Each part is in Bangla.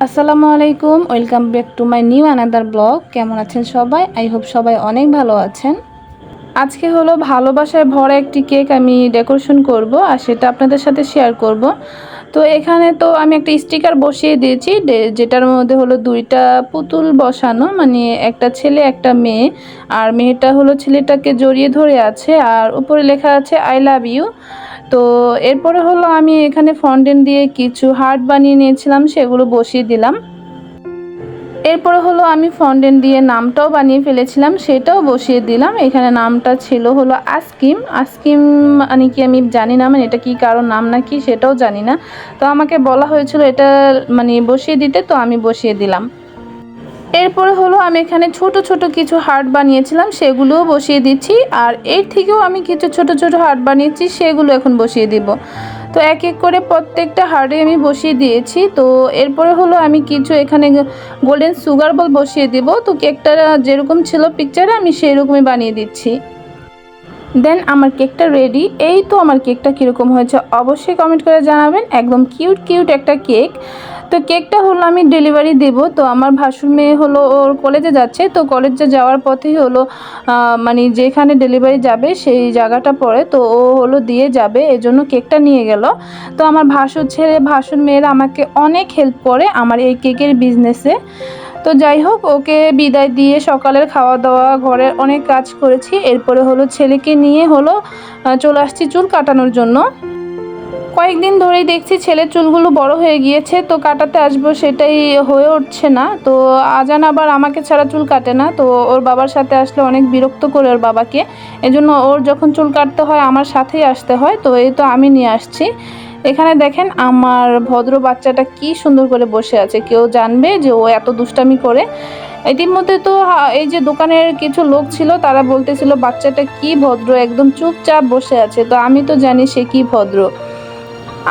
আসসালামু আলাইকুম, welcome back to my new another blog. কেমন আছেন সবাই? আই হোপ সবাই অনেক ভালো আছেন। আজকে হলো ভালোবাসায় ভরা একটি কেক আমি ডেকোরেশন করব, আর সেটা আপনাদের সাথে শেয়ার করব। তো এখানে তো আমি একটা স্টিকার বসিয়ে দিয়েছি, যেটার মধ্যে হলো দুইটা পুতুল বসানো, মানে একটা ছেলে একটা মেয়ে। আর মেয়েটা হলো ছেলেটাকে জড়িয়ে ধরে আছে, আর উপরে লেখা আছে আই লাভ ইউ। তো এরপরে হলো আমি এখানে ফন্ডেন্ট দিয়ে কিছু হার্ট বানিয়ে নিয়েছিলাম, সেগুলো বসিয়ে দিলাম। এরপরে হলো আমি ফন্ডেন্ট দিয়ে নামটাও বানিয়ে ফেলেছিলাম, সেটাও বসিয়ে দিলাম। এখানে নামটা ছিল হলো আস্কিম। আস্কিম মানে কি আমি জানি না, মানে এটা কি কারো নাম নাকি সেটাও জানি না। তো আমাকে বলা হয়েছিল এটা মানে বসিয়ে দিতে, তো আমি বসিয়ে দিলাম। এরপরে হলো আমি এখানে ছোট ছোট কিছু হার্ট বানিয়েছিলাম, সেগুলোও বসিয়ে দিচ্ছি। আর এর থেকেও আমি কিছু ছোট ছোট হার্ট বানিয়েছি, সেগুলো এখন বসিয়ে দিব। তো এক এক করে প্রত্যেকটা হার্টে আমি বসিয়ে দিয়েছি। তো এরপরে হলো আমি কিছু এখানে গোল্ডেন সুগার বল বসিয়ে দিব। তো কেকটা যেরকম ছিল পিকচারে আমি সেই রকমই বানিয়ে দিচ্ছি। দেন আমার কেকটা রেডি। এই তো আমার কেকটা কীরকম হয়েছে অবশ্যই কমেন্ট করে জানাবেন। একদম কিউট কিউট একটা কেক। তো কেকটা হলো আমি ডেলিভারি দেব। তো আমার ভাসুর মেয়ে হলো ওর কলেজে যাচ্ছে, তো কলেজে যাওয়ার পথেই হলো মানে যেখানে ডেলিভারি যাবে সেই জায়গাটা পড়ে, তো ও হলো দিয়ে যাবে, এজন্য কেকটা নিয়ে গেল। তো আমার ভাসুর ছেলে ভাসুর মেয়েরা আমাকে অনেক হেল্প করে আমার এই কেকের বিজনেসে। তো যাই হোক, ওকে বিদায় দিয়ে সকালের খাওয়া দাওয়া ঘরের অনেক কাজ করেছি। এরপরে হলো ছেলেকে নিয়ে হলো চলে আসছি চুল কাটানোর জন্য। কয়েকদিন ধরেই দেখছি ছেলের চুলগুলো বড় হয়ে গিয়েছে, তো কাটাতে আসবো সেটাই হয়ে উঠছে না। তো আজান আবার আমাকে ছাড়া চুল কাটে না, তো ওর বাবার সাথে আসলে অনেক বিরক্ত করে ওর বাবাকে। এজন্য ওর যখন চুল কাটতে হয় আমার সাথেই আসতে হয়। তো এই তো আমি নিয়ে আসছি। এখানে দেখেন আমার ভদ্র বাচ্চাটা কি সুন্দর করে বসে আছে, কেউ জানবে যে ও এত দুষ্টামি করে। ইতিমধ্যে তো এই যে দোকানের কিছু লোক ছিল, তারা বলতেছিল বাচ্চাটা কি ভদ্র, একদম চুপচাপ বসে আছে। তো আমি তো জানি সে কি ভদ্র।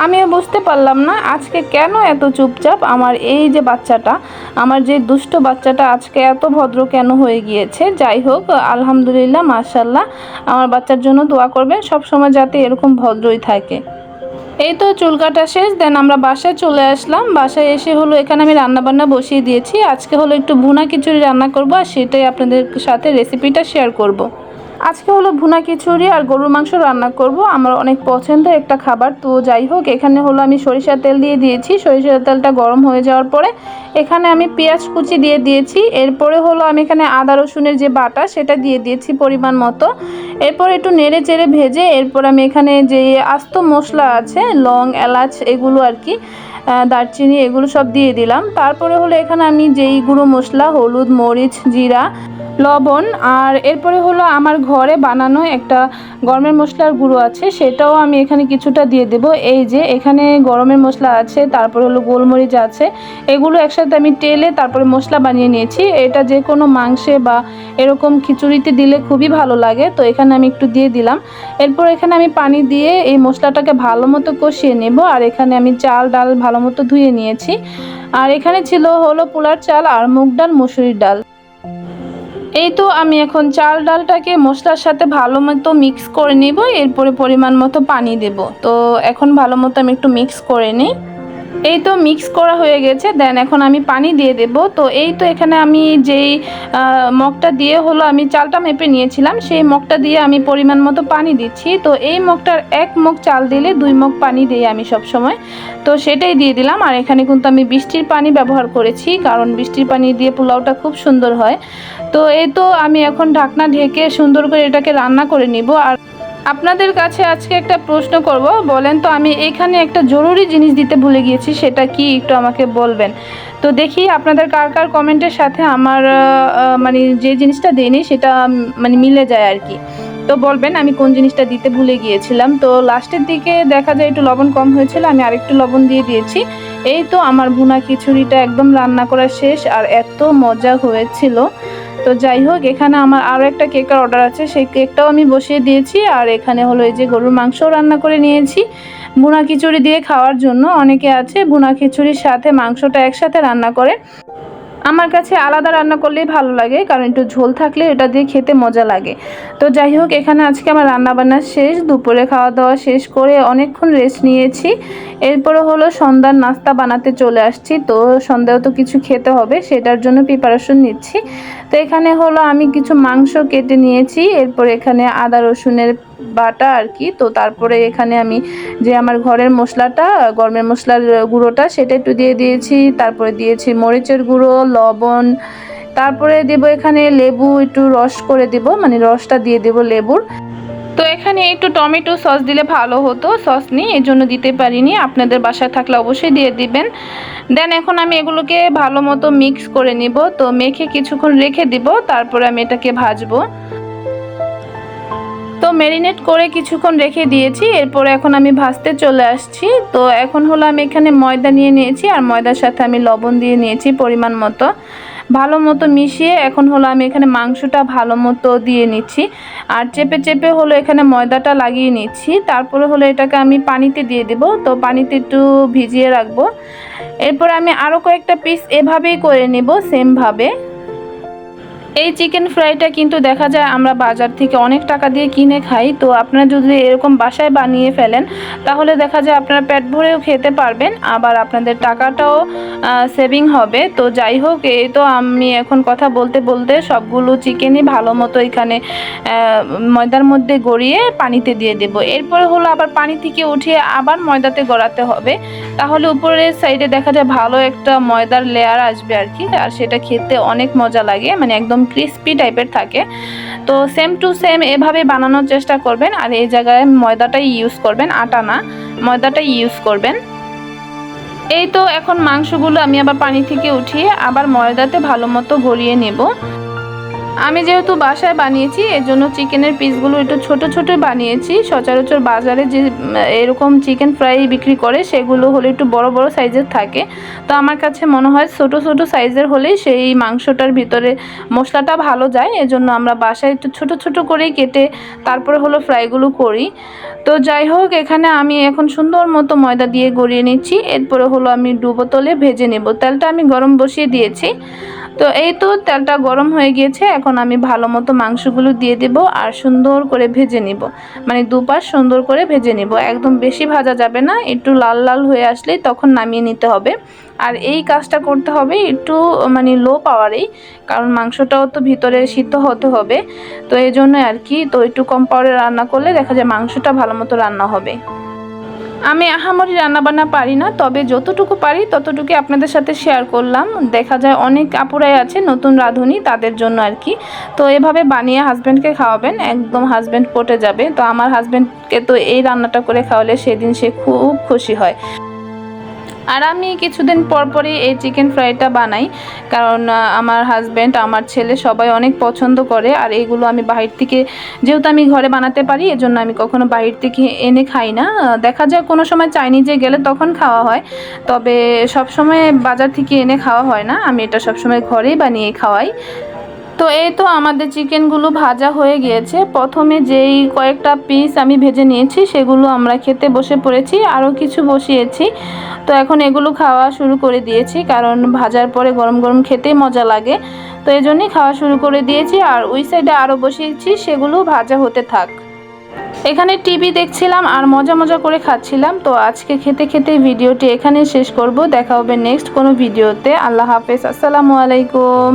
আমিও বুঝতে পারলাম না আজকে কেন এত চুপচাপ আমার এই যে বাচ্চাটা, আমার যে দুষ্ট বাচ্চাটা আজকে এত ভদ্র কেন হয়ে গিয়েছে। যাই হোক, আলহামদুলিল্লাহ, মাশাল্লাহ। আমার বাচ্চার জন্য দোয়া করবেন, সব সময় যাতে এরকম ভদ্রই থাকে। এই তো চুল কাটা শেষ। দেন আমরা বাসায় চলে আসলাম। বাসায় এসে হলো এখানে আমি রান্নাবান্না বসিয়ে দিয়েছি। আজকে হলো একটু ভুনা খিচুড়ি রান্না করব, আর সেটাই আপনাদের সাথে রেসিপিটা শেয়ার করব। আজকে হলো ভুনা খিচুড়ি আর গরুর মাংস রান্না করব, আমার অনেক পছন্দের একটা খাবার। তো যাই হোক, এখানে হলো আমি সরিষার তেল দিয়ে দিয়েছি। সরিষার তেলটা গরম হয়ে যাওয়ার পরে এখানে আমি পেঁয়াজ কুচি দিয়ে দিয়েছি। এরপরে হলো আমি এখানে আদা রসুনের যে বাটা সেটা দিয়ে দিয়েছি পরিমাণ মতো। এরপর একটু নেড়ে চেড়ে ভেজে এরপর আমি এখানে যে আস্ত মশলা আছে, লং এলাচ এগুলো আর কি, দারচিনি এগুলো সব দিয়ে দিলাম। তারপরে হলো এখানে আমি যেই গুঁড়ো মশলা হলুদ মরিচ জিরা লবণ, আর এরপরে হলো আমার ঘরে বানানো একটা গরমের মশলার গুঁড়ো আছে, সেটাও আমি এখানে কিছুটা দিয়ে দেব। এই যে এখানে গরমের মশলা আছে, তারপরে হলো গোলমরিচ আছে, এগুলো একসাথে আমি টেলে তারপরে মশলা বানিয়ে নিয়েছি। এটা যে কোনো মাংসে বা এরকম খিচুড়িতে দিলে খুবই ভালো লাগে। তো এখানে আমি একটু দিয়ে দিলাম। এরপর এখানে আমি পানি দিয়ে এই মশলাটাকে ভালো মতো কষিয়ে নেব। আর এখানে আমি চাল ডাল ভালো মতো ধুয়ে নিয়েছি। আর এখানে ছিল হলো পোলার চাল আর মুগ ডাল মসুরির ডাল। এই তো আমি এখন চাল ডালটাকে মশলার সাথে ভালো মতো মিক্স করে নিব। এরপরে পরিমাণ মতো পানি দেব। তো এখন ভালো মতো আমি একটু মিক্স করে নিই। এই তো মিক্স করা হয়ে গেছে। দেন এখন আমি পানি দিয়ে দেব। তো এই তো এখানে আমি যেই মগটা দিয়ে হলো আমি চালটা মেপে নিয়েছিলাম, সেই মগটা দিয়ে আমি পরিমাণ মতো পানি দিচ্ছি। তো এই মগটার এক মগ চাল দিলে 2 মগ পানি দিই আমি সব সময়। তো সেটাই দিয়ে দিলাম। আর এখানে কিন্তু আমি বৃষ্টির পানি ব্যবহার করেছি, কারণ বৃষ্টির পানি দিয়ে পোলাওটা খুব সুন্দর হয়। তো এই তো আমি এখন ঢাকনা ঢেকে সুন্দর করে এটাকে রান্না করে নিব। আর আপনাদের কাছে আজকে একটা প্রশ্ন করব, বলেন তো আমি এখানে একটা জরুরি জিনিস দিতে ভুলে গিয়েছি, সেটা কি একটু আমাকে বলবেন। তো দেখি আপনাদের কার কার কমেন্টের সাথে আমার মানে যে জিনিসটা দেইনি সেটা মানে মিলে যায় আর কি। তো বলবেন আমি কোন জিনিসটা দিতে ভুলে গিয়েছিলাম। তো লাস্টের দিকে দেখা যায় একটু লবণ কম হয়েছিল, আমি আরেকটু লবণ দিয়ে দিয়েছি। এই তো আমার ভুনা খিচুড়িটা একদম রান্না করা শেষ, আর এত মজা হয়েছিল। তো যাই হোক, এখানে আমার আরও একটা কেকের অর্ডার আছে, সেই কেকটাও আমি বসিয়ে দিয়েছি। আর এখানে হলো এই যে গরুর মাংসও রান্না করে নিয়েছি ভুনা খিচুড়ি দিয়ে খাওয়ার জন্য। অনেকে আছে ভুনা খিচুড়ির সাথে মাংসটা একসাথে রান্না করে। আমার কাছে আলাদা রান্না করলেই ভালো লাগে, কারণ একটু ঝোল থাকলে এটা দিয়ে খেতে মজা লাগে। তো যাই হোক, এখানে আজকে আমার রান্নাবান্না শেষ, দুপুরে খাওয়া দাওয়া শেষ করে অনেকক্ষণ রেস্ট নিয়েছি। এরপরে হলো সন্ধ্যার নাস্তা বানাতে চলে আসছি। তো সন্ধ্যাও তো কিছু খেতে হবে, সেটার জন্য প্রিপারেশন নিচ্ছি। তো এখানে হলো আমি কিছু মাংস কেটে নিয়েছি, এরপর এখানে আদা রসুনের বাটা আর কি। তো তারপরে এখানে আমি যে আমার ঘরের মশলাটা, গরমের মশলার গুঁড়োটা, সেটা একটু দিয়ে দিয়েছি। তারপরে দিয়েছি মরিচের গুঁড়ো, লবণ, তারপরে দেব এখানে লেবু, একটু রস করে দেব, মানে রসটা দিয়ে দেব লেবুর। তো এখানে একটু টমেটো সস দিলে ভালো হতো, সস নেই এই জন্য দিতে পারিনি, আপনাদের বাসায় থাকলে অবশ্যই দিয়ে দিবেন। দেন এখন আমি এগুলোকে ভালো মতো মিক্স করে নিব। তো মেখে কিছুক্ষণ রেখে দিব, তারপরে আমি এটাকে ভাজবো। তো ম্যারিনেট করে কিছুক্ষণ রেখে দিয়েছি, এরপরে এখন আমি ভাজতে চলে আসছি। তো এখন হলো আমি এখানে ময়দা নিয়ে নিয়েছি, আর ময়দার সাথে আমি লবণ দিয়ে নিয়েছি পরিমাণ মতো, ভালো মতো মিশিয়ে এখন হলো আমি এখানে মাংসটা ভালো মতো দিয়ে নিচ্ছি, আর চেপে চেপে হলো এখানে ময়দাটা লাগিয়ে নিচ্ছি। তারপরে হলো এটাকে আমি পানিতে দিয়ে দেব। তো পানিতে একটু ভিজিয়ে রাখবো। এরপর আমি আরও কয়েকটা পিস এভাবেই করে নেব, সেমভাবে। এই চিকেন ফ্রাইটা কিন্তু দেখা যায় আমরা বাজার থেকে অনেক টাকা দিয়ে কিনে খাই। তো আপনারা যদি এরকম বাসায় বানিয়ে ফেলেন, তাহলে দেখা যায় আপনারা পেট ভরেও খেতে পারবেন, আবার আপনাদের টাকাটাও সেভিং হবে। তো যাই হোক, এই তো আমি এখন কথা বলতে বলতে সবগুলো চিকেনই ভালো মতো এখানে ময়দার মধ্যে গড়িয়ে পানিতে দিয়ে দেব। এরপরে হলো আবার পানি থেকে উঠিয়ে আবার ময়দাতে গড়াতে হবে, তাহলে উপরের সাইডে দেখা যায় ভালো একটা ময়দার লেয়ার আসবে আর কি, আর সেটা খেতে অনেক মজা লাগে, মানে একদম ক্রিস্পি টাইপের থাকে। তো সেম টু সেম এভাবে বানানোর চেষ্টা করবেন, আর এই জায়গায় ময়দাটাই ইউজ করবেন, আটা না, ময়দাটাই ইউজ করবেন। এই তো এখন মাংসগুলো আমি আবার পানি থেকে উঠিয়ে আবার ময়দাতে ভালো মতো গড়িয়ে নেব। আমি যেহেতু বাসায় বানিয়েছি, এর জন্য চিকেনের পিসগুলো একটু ছোট ছোট বানিয়েছি। সচরাচর বাজারে যে এরকম চিকেন ফ্রাই বিক্রি করে, সেগুলো হলে একটু বড় বড় সাইজের থাকে। তো আমার কাছে মনে হয় ছোট ছোট সাইজের হলেই সেই মাংসটার ভিতরে মশলাটা ভালো যায়, এজন্য আমরা বাসায় একটু ছোট ছোট করেই কেটে তারপরে হলো ফ্রাইগুলো করি। তো যাই হোক, এখানে আমি এখন সুন্দর মতো ময়দা দিয়ে গড়িয়ে নিচ্ছি। এরপরে হলো আমি ডুবো তেলে ভেজে নেব। তেলটা আমি গরম বসিয়ে দিয়েছি। তো এই তো তেলটা গরম হয়ে গিয়েছে, এখন আমি ভালো মতো মাংসগুলো দিয়ে দেব আর সুন্দর করে ভেজে নিব, মানে দুপাশ সুন্দর করে ভেজে নিব। একদম বেশি ভাজা যাবে না, একটু লাল লাল হয়ে আসলেই তখন নামিয়ে নিতে হবে। আর এই কাজটা করতে হবে একটু মানে লো পাওয়ারেই, কারণ মাংসটাও তো ভিতরে সিদ্ধ হতে হবে। তো এই জন্য আর কি, তো একটু কম পাওয়ারে রান্না করলে দেখা যায় মাংসটা ভালো মতো রান্না হবে। আমি আহামরি রান্নাবান্না পারি না, তবে যতটুকু পারি ততটুকু আপনাদের সাথে শেয়ার করলাম। দেখা যায় অনেক আপুরাই আছে নতুন রাঁধুনি, তাদের জন্য আর কি। তো এভাবে বানিয়ে হাজব্যান্ডকে খাওয়াবেন, একদম হাজব্যান্ড পটে যাবে। তো আমার হাজব্যান্ডকে তো এই রান্নাটা করে খাওয়ালে সেদিন সে খুব খুশি হয়। আর আমি কিছুদিন পর পরই এই চিকেন ফ্রাইটা বানাই, কারণ আমার হাজব্যান্ড, আমার ছেলে সবাই অনেক পছন্দ করে। আর এইগুলো আমি বাহির থেকে, যেহেতু আমি ঘরে বানাতে পারি, এজন্য আমি কখনো বাহির থেকে এনে খাই না। দেখা যায় কোনো সময় চাইনিজে গেলে তখন খাওয়া হয়, তবে সব সময় বাজার থেকে এনে খাওয়া হয় না। আমি এটা সবসময় ঘরেই বানিয়ে খাওয়াই। তো এই তো আমাদের চিকেনগুলো ভাজা হয়ে গিয়েছে। প্রথমে যেই কয়েকটা পিস আমি ভেজে নিয়েছি, সেগুলো আমরা খেতে বসে পড়েছি, আরও কিছু বসিয়েছি। তো এখন এগুলো খাওয়া শুরু করে দিয়েছি, কারণ ভাজার পরে গরম গরম খেতেই মজা লাগে। তো এই জন্যই খাওয়া শুরু করে দিয়েছি, আর ওই সাইডে আরও বসিয়েছি, সেগুলো ভাজা হতে থাক। এখানে টিভি দেখছিলাম আর মজা মজা করে খাচ্ছিলাম। তো আজকে খেতে খেতে ভিডিওটি এখানে শেষ করব। দেখা হবে নেক্সট কোনো ভিডিওতে। আল্লাহ হাফেজ, আসসালামু আলাইকুম।